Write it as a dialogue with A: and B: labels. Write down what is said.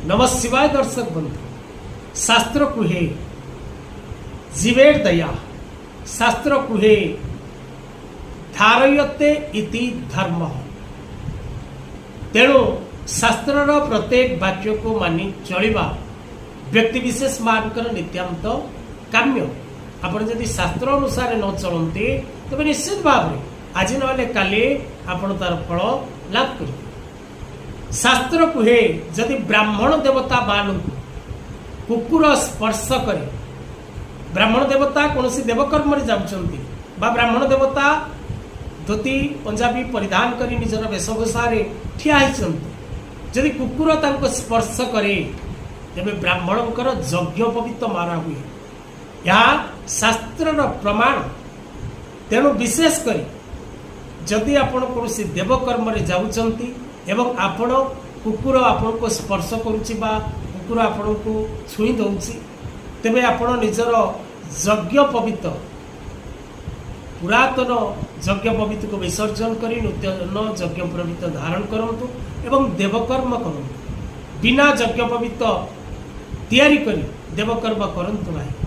A: नमः शिवाय दर्शक बंधु शास्त्र कुहे जीवेर दया शास्त्र कुहे धारयते इति धर्म तेणु शास्त्रर प्रत्येक वाक्य को मानि चलिबा व्यक्ति विशेष मानकर नित्यांत काम्य आपण जदि शास्त्र अनुसार न चलते तबे निश्चित भाव में आज नले काली आपण तार फल लाभ करिबे। शास्त्र कुहे जदि ब्राह्मण देवता मान कुकुर स्पर्श करे ब्राह्मण देवता कौन देवकर्म जाउछंती बा ब्राह्मण देवता धोती पंजाबी परिधान करी निजर वेशभूषा ठिया जदि कुकुर तांको स्पर्श करे तेबे ब्राह्मणकर यज्ञोपवीत मारा हुए यहाँ शास्त्र प्रमाण। तेणु विशेष करी जदि आपण कौन देवकर्म जाउछंती एवं आपण कुकुर आपण को स्पर्श करुछि बा कुकुर आपण को छुई दउछि तेबे आपण निजर यज्ञ पवित्र पुरातन यज्ञ पवित्र को विसर्जन करी नूतन यज्ञ पवित्र धारण करंतु एवं देवकर्म करंतु बिना यज्ञ पवित्र तैयारी करी देवकर्म करंतु नहीं।